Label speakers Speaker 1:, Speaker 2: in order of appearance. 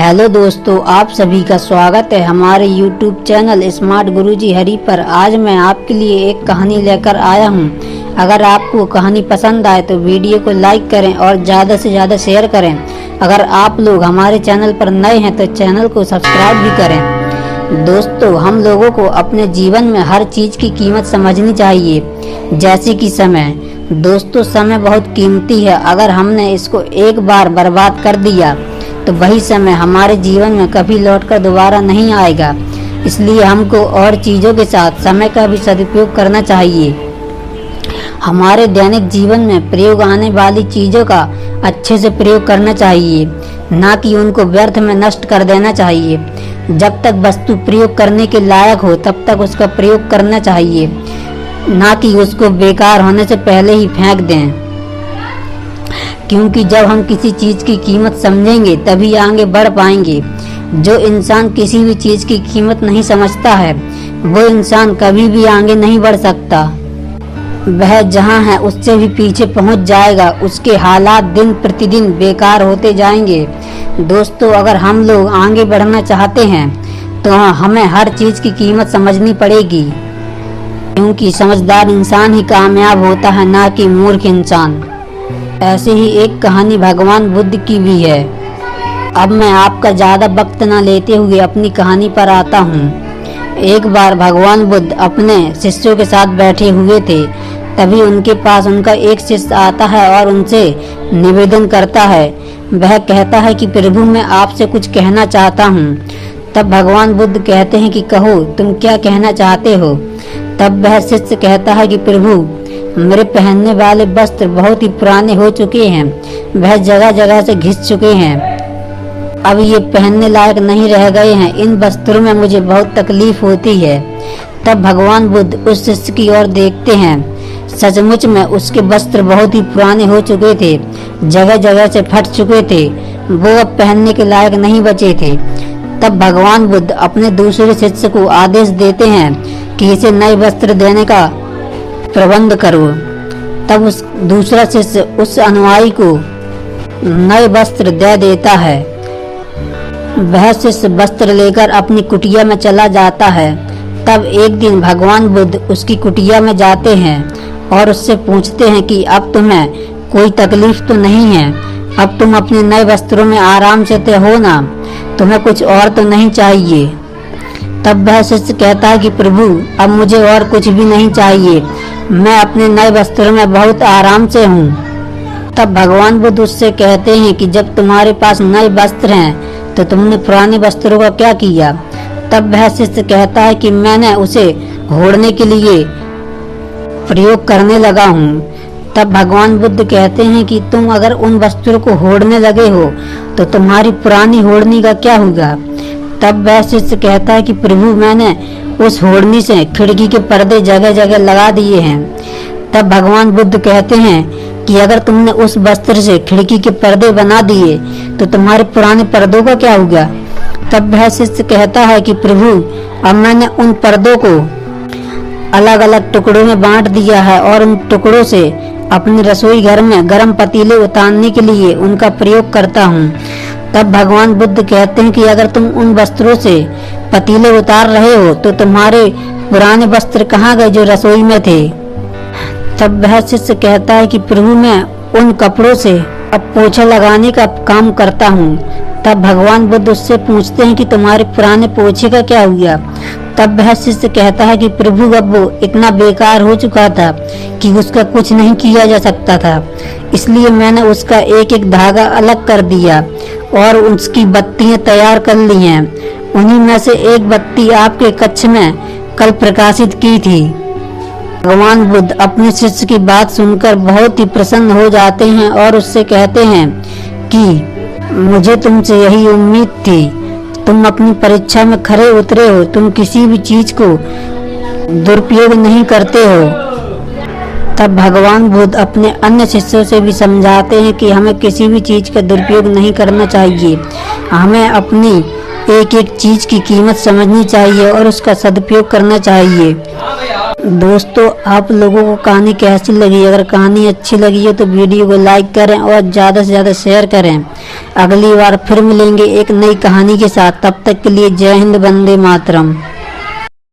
Speaker 1: Hello दोस्तों, आप सभी का स्वागत है हमारे YouTube चैनल स्मार्ट गुरुजी हरी पर। आज मैं आपके लिए एक कहानी लेकर आया हूं। अगर आपको कहानी पसंद आए तो वीडियो को लाइक करें और ज़्यादा से ज़्यादा शेयर करें। अगर आप लोग हमारे चैनल पर नए हैं तो चैनल को सब्सक्राइब भी करें। दोस्तों, हम लोगों को अपने जीवन में हर चीज़ की कीमत समझनी चाहिए, जैसे कि समय। दोस्तों, समय बहुत कीमती है। अगर हमने इसको एक बार बर्बाद कर दिया तो वही समय हमारे जीवन में कभी लौटकर दोबारा नहीं आएगा। इसलिए हमको और चीज़ों के साथ समय का भी सदुपयोग करना चाहिए। हमारे दैनिक जीवन में प्रयोग आने वाली चीज़ों का अच्छे से प्रयोग करना चाहिए, ना कि उनको व्यर्थ में नष्ट कर देना चाहिए। जब तक वस्तु प्रयोग करने के लायक हो तब तक उसका प्रयोग करना चाहिए, ना कि उसको बेकार होने से पहले ही फेंक दें। क्योंकि जब हम किसी चीज़ की कीमत समझेंगे तभी आगे बढ़ पाएंगे। जो इंसान किसी भी चीज़ की कीमत नहीं समझता है वो इंसान कभी भी आगे नहीं बढ़ सकता। वह जहाँ है उससे भी पीछे पहुँच जाएगा। उसके हालात दिन प्रतिदिन बेकार होते जाएंगे। दोस्तों, अगर हम लोग आगे बढ़ना चाहते हैं तो हमें हर चीज़ की कीमत समझनी पड़ेगी, क्योंकि समझदार इंसान ही कामयाब होता है, ना कि मूर्ख इंसान। ऐसे ही एक कहानी भगवान बुद्ध की भी है। अब मैं आपका ज़्यादा वक्त न लेते हुए अपनी कहानी पर आता हूँ। एक बार भगवान बुद्ध अपने शिष्यों के साथ बैठे हुए थे। तभी उनके पास उनका एक शिष्य आता है और उनसे निवेदन करता है। वह कहता है कि प्रभु, मैं आपसे कुछ कहना चाहता हूँ। तब भगवान बुद्ध कहते हैं कि कहो, तुम क्या कहना चाहते हो। तब वह शिष्य कहता है कि प्रभु, मेरे पहनने वाले वस्त्र बहुत ही पुराने हो चुके हैं। वह जगह जगह से घिस चुके हैं। अब ये पहनने लायक नहीं रह गए हैं। इन वस्त्रों में मुझे बहुत तकलीफ होती है। तब भगवान बुद्ध उस शिष्य की ओर देखते हैं। सचमुच में उसके वस्त्र बहुत ही पुराने हो चुके थे, जगह जगह से फट चुके थे। वो अब पहनने के लायक नहीं बचे थे। तब भगवान बुद्ध अपने दूसरे शिष्य को आदेश देते हैं कि इसे नए वस्त्र देने का प्रबंध करो। तब उस दूसरा शिष्य उस अनुयायी को नए वस्त्र दे देता है। वह शिष्य वस्त्र लेकर अपनी कुटिया में चला जाता है। तब एक दिन भगवान बुद्ध उसकी कुटिया में जाते हैं और उससे पूछते हैं कि अब तुम्हें कोई तकलीफ तो नहीं है। अब तुम अपने नए वस्त्रों में आराम से हो ना, तुम्हें कुछ और तो नहीं चाहिए। तब वह शिष्य कहता है कि प्रभु, अब मुझे और कुछ भी नहीं चाहिए। मैं अपने नए वस्त्रों में बहुत आराम से हूँ। तब भगवान बुद्ध उससे कहते हैं कि जब तुम्हारे पास नए वस्त्र हैं तो तुमने पुराने वस्त्रों का क्या किया। तब वह शिष्य कहता है कि मैंने उसे ओढ़ने के लिए प्रयोग करने लगा हूँ। तब भगवान बुद्ध कहते हैं कि तुम अगर उन वस्त्रों को ओढ़ने लगे हो तो तुम्हारी पुरानी ओढ़नी का क्या होगा। तब वह शिष्य कहता है कि प्रभु, मैंने उस ओढ़नी से खिड़की के पर्दे जगह जगह लगा दिए हैं। तब भगवान बुद्ध कहते हैं कि अगर तुमने उस वस्त्र से खिड़की के पर्दे बना दिए तो तुम्हारे पुराने पर्दों का क्या होगा। तब वह शिष्य कहता है कि प्रभु, अब मैंने उन पर्दों को अलग अलग टुकड़ों में बांट दिया है और उन टुकड़ों से अपने रसोई घर में गर्म पतीले उतारने के लिए उनका प्रयोग करता हूँ। तब भगवान बुद्ध कहते हैं कि अगर तुम उन वस्त्रों से पतीले उतार रहे हो तो तुम्हारे पुराने वस्त्र कहाँ गए जो रसोई में थे। तब वह शिष्य कहता है कि प्रभु, मैं उन कपड़ों से अब पोछा लगाने का काम करता हूँ। तब भगवान बुद्ध उससे पूछते हैं कि तुम्हारे पुराने पोछे का क्या हुआ। तब वह शिष्य कहता है कि प्रभु, अब वो इतना बेकार हो चुका था कि उसका कुछ नहीं किया जा सकता था। इसलिए मैंने उसका एक एक धागा अलग कर दिया और उसकी बत्तियां तैयार कर ली हैं। उन्हीं में से एक बत्ती आपके कक्ष में कल प्रकाशित की थी। भगवान बुद्ध अपने शिष्य की बात सुनकर बहुत ही प्रसन्न हो जाते हैं और उससे कहते हैं कि मुझे तुमसे यही उम्मीद थी। तुम अपनी परीक्षा में खरे उतरे हो। तुम किसी भी चीज को दुरुपयोग नहीं करते हो। तब भगवान बुद्ध अपने अन्य शिष्यों से भी समझाते हैं कि हमें किसी भी चीज का दुरुपयोग नहीं करना चाहिए। हमें अपनी एक एक चीज की कीमत समझनी चाहिए और उसका सदुपयोग करना चाहिए। दोस्तों, आप लोगों को कहानी कैसी लगी? अगर कहानी अच्छी लगी हो तो वीडियो को लाइक करें और ज़्यादा से ज़्यादा शेयर करें। अगली बार फिर मिलेंगे एक नई कहानी के साथ। तब तक के लिए जय हिंद, वंदे मातरम।